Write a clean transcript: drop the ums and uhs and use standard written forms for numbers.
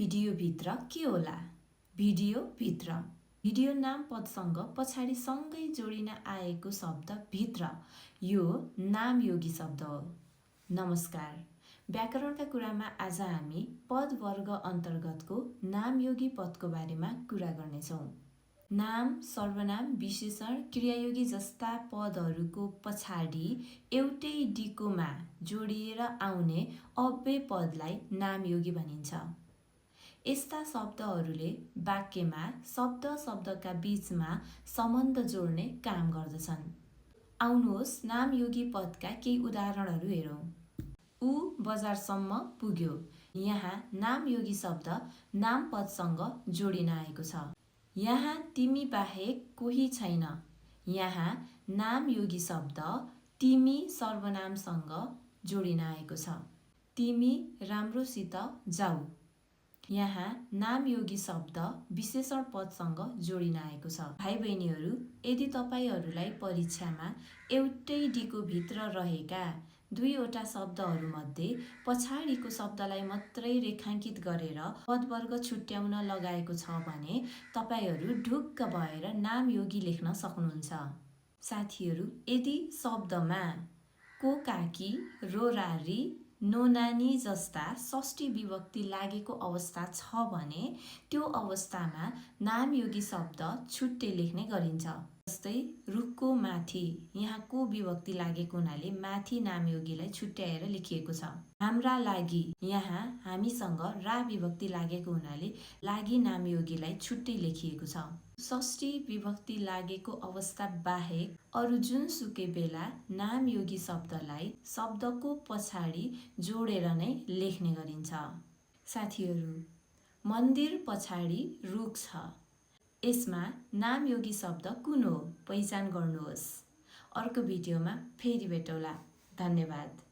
भिडियोभित्र के होला? भिडियोभित्र भिडियो नाम पदसँग पछाडि सँगै जोडिन आएको शब्द भित्र, यो नामयोगी शब्द हो। नमस्कार, व्याकरणका कुरामा आज हामी पद वर्ग अन्तर्गतको नामयोगी पदको बारेमा कुरा गर्नेछौँ। नाम, सर्वनाम, विशेषण, क्रियायोगी जस्ता पदहरूको पछाडि एउटै डिकोमा जोडिएर आउने अव्यय पदलाई नामयोगी भनिन्छ। यस्ता शब्दहरूले वाक्यमा शब्दका बीचमा सम्बन्ध जोड्ने काम गर्दछन्। आउनुहोस् नामयोगी पदका केही उदाहरणहरू हेरौँ। ऊ बजारसम्म पुग्यो। यहाँ नामयोगी शब्द नाम पदसँग जोडिन आएको छ। यहाँ तिमी बाहेक कोही छैन। यहाँ नामयोगी शब्द तिमी सर्वनामसँग जोडिन आएको छ। तिमी राम्रोसित जाऊ। यहाँ नामयोगी शब्द विशेषण पदसँग जोडिन आएको छ। भाइ बहिनीहरू, यदि तपाईहरूलाई परीक्षामा एउटै डिकोभित्र रहेका दुईवटा शब्दहरूमध्ये पछाडिको शब्दलाई मात्रै रेखाङ्कित गरेर पदवर्ग छुट्याउन लगाएको छ भने तपाईहरू ढुक्क भएर नामयोगी लेख्न सक्नुहुन्छ। साथीहरू, यदि शब्दमा को काकी, रोरारी, नोनानी जस्ता षष्ठी विभक्ति लागेको अवस्था छ भने त्यो अवस्थामा नामयोगी शब्द छुट्टै लेख्ने गरिन्छ। जस्तै रुखको माथि, यहाँ को विभक्ति लागेको हुनाले माथि नामयोगीलाई छुट्याएर लेखिएको छ। हाम्रा लागि, यहाँ हामीसँग रा विभक्ति लागेको हुनाले लागि नामयोगीलाई छुट्टै लेखिएको छ। षष्ठी विभक्ति लागेको अवस्था बाहेक अरू जुनसुकै बेला नामयोगी शब्दलाई शब्दको पछाडि जोडेर नै लेख्ने गरिन्छ। साथीहरू, मन्दिर पछाडि रुख छ। यसमा नामयोगी शब्द कुन हो? पहिचान गर्नुहोस्। अर्को भिडियोमा फेरि भेटौँला। धन्यवाद।